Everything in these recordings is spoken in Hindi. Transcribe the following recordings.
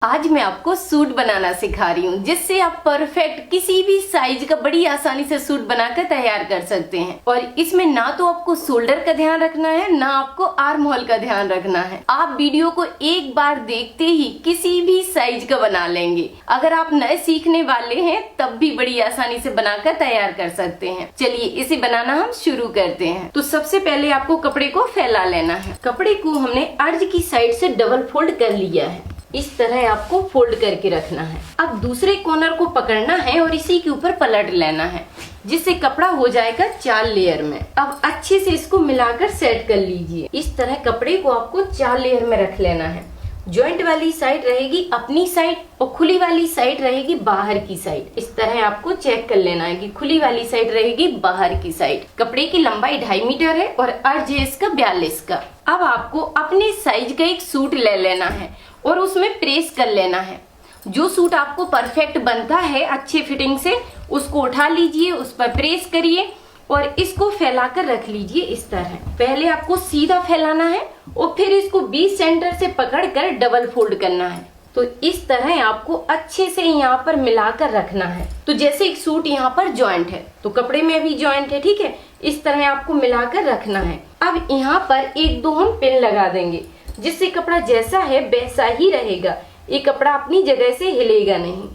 आज मैं आपको सूट बनाना सिखा रही हूँ, जिससे आप परफेक्ट किसी भी साइज का बड़ी आसानी से सूट बनाकर तैयार कर सकते हैं। और इसमें ना तो आपको शोल्डर का ध्यान रखना है, ना आपको आर्म होल का ध्यान रखना है। आप वीडियो को एक बार देखते ही किसी भी साइज का बना लेंगे। अगर आप नए सीखने वाले हैं तब भी बड़ी आसानी से बनाकर तैयार कर सकते हैं। चलिए इसे बनाना हम शुरू करते हैं। तो सबसे पहले आपको कपड़े को फैला लेना है। कपड़े को हमने अर्ज की साइड से डबल फोल्ड कर लिया है। इस तरह आपको फोल्ड करके रखना है। अब दूसरे कॉर्नर को पकड़ना है और इसी के ऊपर पलट लेना है, जिससे कपड़ा हो जाएगा 4 लेयर में। अब अच्छे से इसको मिलाकर सेट कर लीजिए। इस तरह कपड़े को आपको 4 लेयर में रख लेना है। जॉइंट वाली साइड रहेगी अपनी साइड और खुली वाली साइड रहेगी बाहर की साइड। इस तरह आपको चेक कर लेना है कि खुली वाली साइड रहेगी बाहर की साइड। कपड़े की लंबाई 2.5 मीटर है और अर्ज है इसका 42 का। अब आपको अपने साइज का एक सूट ले लेना है और उसमें प्रेस कर लेना है। जो सूट आपको परफेक्ट बनता है अच्छे फिटिंग से, उसको उठा लीजिए, उस पर प्रेस करिए और इसको फैलाकर रख लीजिए। इस तरह पहले आपको सीधा फैलाना है और फिर इसको बीच सेंटर से पकड़कर डबल फोल्ड करना है। तो इस तरह आपको अच्छे से यहाँ पर मिलाकर रखना है। तो जैसे एक सूट यहाँ पर जॉइंट है तो कपड़े में भी जॉइंट है, ठीक है। इस तरह आपको मिलाकर रखना है। अब यहाँ पर 1-2 हम पिन लगा देंगे, जिससे कपड़ा जैसा है वैसा ही रहेगा। ये कपड़ा अपनी जगह से हिलेगा नहीं।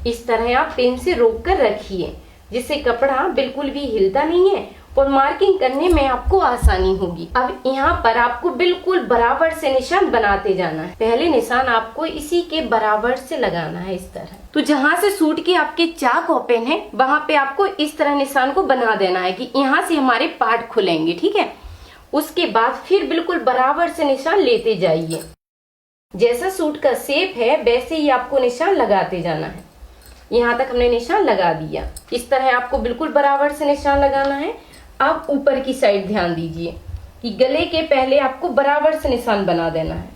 इस तरह आप पिन से रोक कर रखिए, जिससे कपड़ा बिल्कुल भी हिलता नहीं है और मार्किंग करने में आपको आसानी होगी। अब यहाँ पर आपको बिल्कुल बराबर से निशान बनाते जाना है। पहले निशान आपको इसी के बराबर से लगाना है, इस तरह। तो जहाँ से सूट के आपके चाक ओपन है वहाँ पे आपको इस तरह निशान को बना देना है कि यहाँ से हमारे पार्ट खुलेंगे, ठीक है। उसके बाद फिर बिल्कुल बराबर से निशान लेते जाइए। जैसा सूट का शेप है वैसे ही आपको निशान लगाते जाना है। यहाँ तक हमने निशान लगा दिया। इस तरह आपको बिल्कुल बराबर से निशान लगाना है। अब ऊपर की साइड ध्यान दीजिए कि गले के पहले आपको बराबर से निशान बना देना है।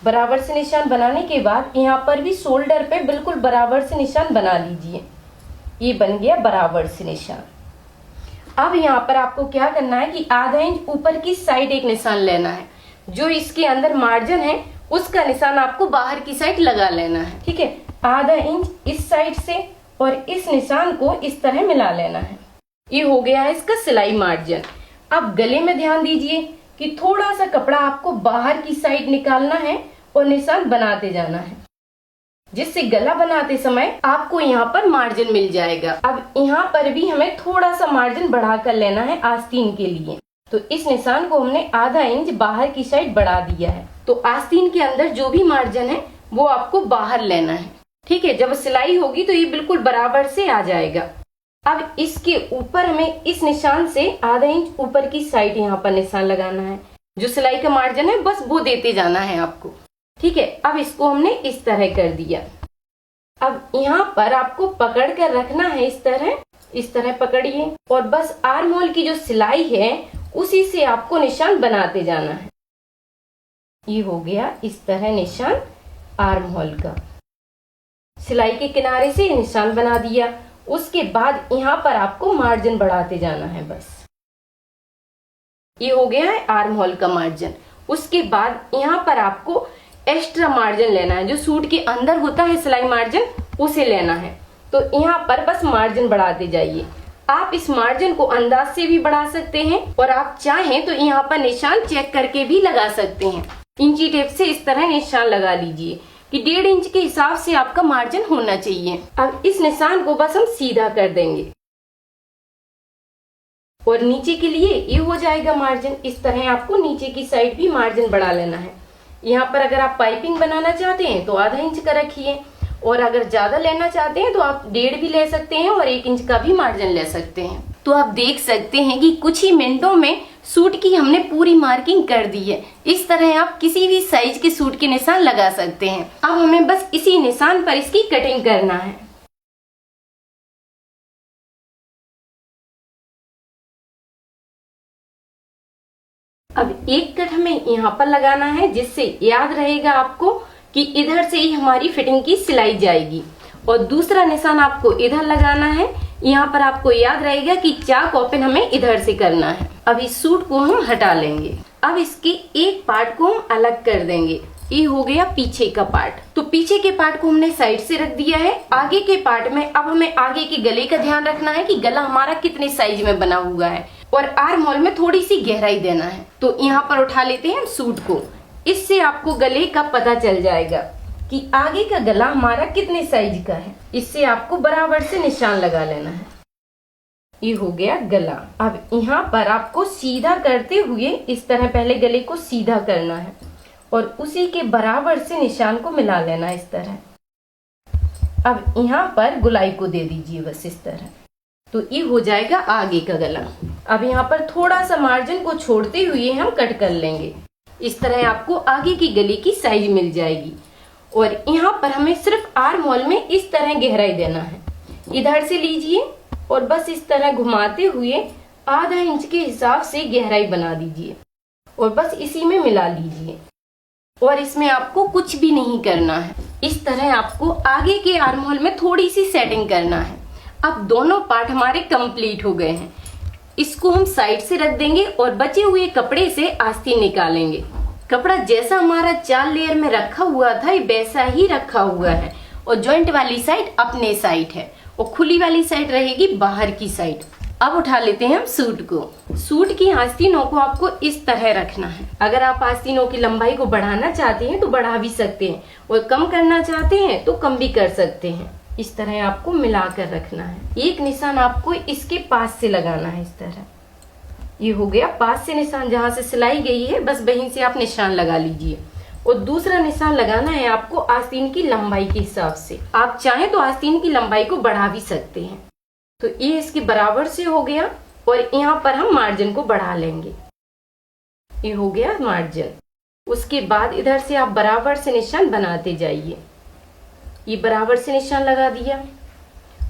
बराबर से निशान बनाने के बाद यहाँ पर भी शोल्डर पे बिल्कुल बराबर से निशान बना लीजिए। ये बन गया बराबर से निशान। अब यहाँ पर आपको क्या करना है कि आधा इंच ऊपर की साइड एक निशान लेना है। जो इसके अंदर मार्जिन है उसका निशान आपको बाहर की साइड लगा लेना है, ठीक है। आधा इंच इस साइड से और इस निशान को इस तरह मिला लेना है। ये हो गया है इसका सिलाई मार्जिन। अब गले में ध्यान दीजिए कि थोड़ा सा कपड़ा आपको बाहर की साइड निकालना है और निशान बनाते जाना है, जिससे गला बनाते समय आपको यहाँ पर मार्जिन मिल जाएगा। अब यहाँ पर भी हमें थोड़ा सा मार्जिन बढ़ा कर लेना है आस्तीन के लिए। तो इस निशान को हमने आधा इंच बाहर की साइड बढ़ा दिया है। तो आस्तीन के अंदर जो भी मार्जिन है वो आपको बाहर लेना है, ठीक है। जब सिलाई होगी तो ये बिल्कुल बराबर से आ जाएगा। अब इसके ऊपर हमें इस निशान से आधा इंच ऊपर की साइड यहाँ पर निशान लगाना है। जो सिलाई का मार्जिन है बस वो देते जाना है आपको, ठीक है। अब इसको हमने इस तरह कर दिया। अब यहाँ पर आपको पकड़ कर रखना है, इस तरह पकड़िए और बस आर्म होल की जो सिलाई है उसी से आपको निशान बनाते जाना है। ये हो गया इस तरह निशान आर्म होल का। सिलाई के किनारे से निशान बना दिया। उसके बाद यहाँ पर आपको मार्जिन बढ़ाते जाना है, बस। ये हो गया है आर्म होल का मार्जिन। उसके बाद यहाँ पर आपको एक्स्ट्रा मार्जिन लेना है। जो सूट के अंदर होता है सिलाई मार्जिन, उसे लेना है। तो यहाँ पर बस मार्जिन बढ़ाते जाइए। आप इस मार्जिन को अंदाज से भी बढ़ा सकते हैं और आप चाहें तो यहाँ पर निशान चेक करके भी लगा सकते हैं। इंची टेप से इस तरह निशान लगा लीजिए कि 1.5 इंच के हिसाब से आपका मार्जिन होना चाहिए। अब इस निशान को बस हम सीधा कर देंगे और नीचे के लिए ये हो जाएगा मार्जिन। इस तरह आपको नीचे की साइड भी मार्जिन बढ़ा लेना है। यहाँ पर अगर आप पाइपिंग बनाना चाहते हैं तो आधा इंच का रखिए और अगर ज्यादा लेना चाहते हैं तो आप 1.5 भी ले सकते हैं और 1 इंच का भी मार्जिन ले सकते हैं। तो आप देख सकते हैं कि कुछ ही मिनटों में सूट की हमने पूरी मार्किंग कर दी है। इस तरह आप किसी भी साइज के सूट के निशान लगा सकते हैं। अब हमें बस इसी निशान पर इसकी कटिंग करना है। अब एक कट हमें यहाँ पर लगाना है, जिससे याद रहेगा आपको कि इधर से ही हमारी फिटिंग की सिलाई जाएगी। और दूसरा निशान आपको इधर लगाना है। यहाँ पर आपको याद रहेगा कि चाक ओपन हमें इधर से करना है। अब इस सूट को हम हटा लेंगे। अब इसके एक पार्ट को हम अलग कर देंगे। ये हो गया पीछे का पार्ट। तो पीछे के पार्ट को हमने साइड से रख दिया है। आगे के पार्ट में अब हमें आगे के गले का ध्यान रखना है कि गला हमारा कितने साइज में बना हुआ है और आर्म होल में थोड़ी सी गहराई देना है। तो यहाँ पर उठा लेते हैं सूट को। इससे आपको गले का पता चल जाएगा कि आगे का गला हमारा कितने साइज का है। इससे आपको बराबर से निशान लगा लेना है। ये हो गया गला। अब यहाँ पर आपको सीधा करते हुए इस तरह पहले गले को सीधा करना है और उसी के बराबर से निशान को मिला लेना इस तरह। अब यहाँ पर गुलाई को दे दीजिए बस इस तरह। तो ये हो जाएगा आगे का गला। अब यहाँ पर थोड़ा सा मार्जिन को छोड़ते हुए हम कट कर लेंगे। इस तरह आपको आगे की गले की साइज मिल जाएगी। और यहाँ पर हमें सिर्फ आर्म होल में इस तरह गहराई देना है। इधर से लीजिए और बस इस तरह घुमाते हुए आधा इंच के हिसाब से गहराई बना दीजिए और बस इसी में मिला लीजिए। और इसमें आपको कुछ भी नहीं करना है। इस तरह आपको आगे के आर्म होल में थोड़ी सी सेटिंग करना है। अब दोनों पार्ट हमारे कंप्लीट हो गए हैं। इसको हम साइड से रख देंगे और बचे हुए कपड़े से आस्तीन निकालेंगे। कपड़ा जैसा हमारा 4 लेयर में रखा हुआ था वैसा ही रखा हुआ है और जॉइंट वाली साइड अपने साइड है और खुली वाली साइड रहेगी बाहर की साइड। अब उठा लेते हैं हम सूट को। सूट की आस्तीनों को आपको इस तरह रखना है। अगर आप आस्तीनों की लंबाई को बढ़ाना चाहते हैं तो बढ़ा भी सकते हैं और कम करना चाहते हैं तो कम भी कर सकते हैं। इस तरह आपको मिलाकर रखना है। एक निशान आपको इसके पास से लगाना है इस तरह। ये हो गया पास से निशान, जहां से सिलाई गई है बस वहीं से आप निशान लगा लीजिए। और दूसरा निशान लगाना है आपको आस्तीन की लंबाई के हिसाब से। आप चाहें तो आस्तीन की लंबाई को बढ़ा भी सकते हैं। तो ये इसके बराबर से हो गया और यहाँ पर हम मार्जिन को बढ़ा लेंगे। ये हो गया मार्जिन। उसके बाद इधर से आप बराबर से निशान बनाते जाइए। ये बराबर से निशान लगा दिया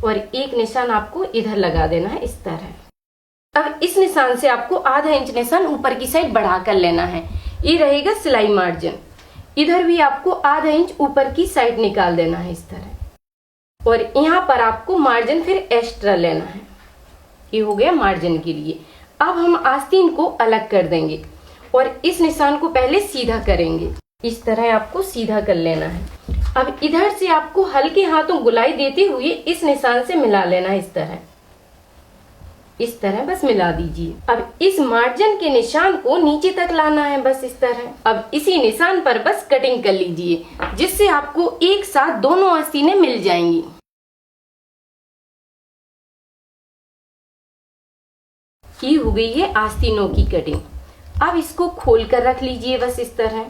और एक निशान आपको इधर लगा देना है इस तरह। अब इस निशान से आपको आधा इंच निशान ऊपर की साइड बढ़ा कर लेना है। ये रहेगा सिलाई मार्जिन। इधर भी आपको आधा इंच ऊपर की साइड निकाल देना है इस तरह। और यहाँ पर आपको मार्जिन फिर एक्स्ट्रा लेना है। ये हो गया मार्जिन के लिए। अब हम आस्तीन को अलग कर देंगे और इस निशान को पहले सीधा करेंगे। इस तरह आपको सीधा कर लेना है। अब इधर से आपको हल्के हाथों गुलाई देते हुए इस निशान से मिला लेना है इस तरह बस मिला दीजिए। अब इस मार्जिन के निशान को नीचे तक लाना है बस इस तरह। अब इसी निशान पर बस कटिंग कर लीजिए जिससे आपको एक साथ दोनों आस्तीनें मिल जाएंगी। ये हो गई है आस्तीनों की कटिंग। अब इसको खोल कर रख लीजिए बस इस तरह।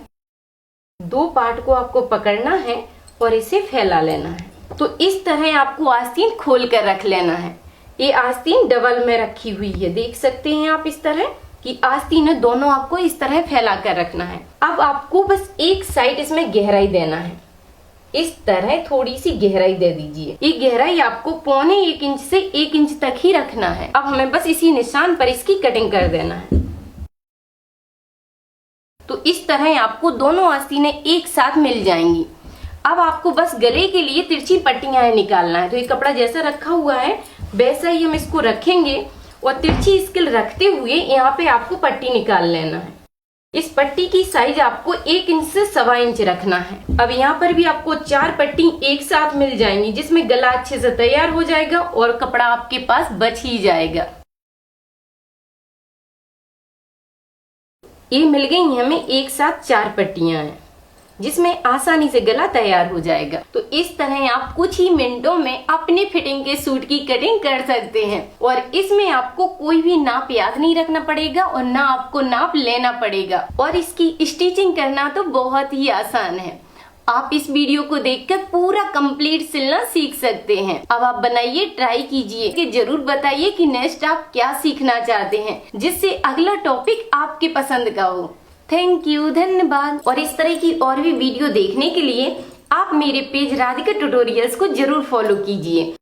2 पार्ट को आपको पकड़ना है और इसे फैला लेना है। तो इस तरह आपको आस्तीन खोल कर रख लेना है। ये आस्तीन डबल में रखी हुई है, देख सकते हैं आप इस तरह कि आस्तीन दोनों आपको इस तरह फैला कर रखना है। अब आपको बस एक साइड इसमें गहराई देना है। इस तरह थोड़ी सी गहराई दे दीजिए। ये गहराई आपको 1.25 इंच से 1 इंच तक ही रखना है। अब हमें बस इसी निशान पर इसकी कटिंग कर देना है। तो इस तरह आपको दोनों आस्तीनें एक साथ मिल जाएंगी। अब आपको बस गले के लिए तिरछी पट्टियां निकालना है। तो ये कपड़ा जैसा रखा हुआ है वैसा ही हम इसको रखेंगे और तिरछी स्केल रखते हुए यहाँ पे आपको पट्टी निकाल लेना है। इस पट्टी की साइज आपको 1 इंच से 1.25 इंच रखना है। अब यहाँ पर भी आपको 4 पट्टी एक साथ मिल जाएंगी जिसमें गला अच्छे से तैयार हो जाएगा और कपड़ा आपके पास बच ही जाएगा। ये मिल गई हमें एक साथ 4 पट्टियां हैं जिसमें आसानी से गला तैयार हो जाएगा। तो इस तरह आप कुछ ही मिनटों में अपनी फिटिंग के सूट की कटिंग कर सकते हैं और इसमें आपको कोई भी नाप याद नहीं रखना पड़ेगा और ना आपको नाप लेना पड़ेगा और इसकी स्टिचिंग करना तो बहुत ही आसान है। आप इस वीडियो को देखकर पूरा कंप्लीट सिलना सीख सकते हैं। अब आप बनाइए, ट्राई कीजिए कि जरूर बताइए कि नेक्स्ट आप क्या सीखना चाहते हैं जिससे अगला टॉपिक आपके पसंद का हो। थैंक यू, धन्यवाद। और इस तरह की और भी वीडियो देखने के लिए आप मेरे पेज राधिका ट्यूटोरियल्स को जरूर फॉलो कीजिए।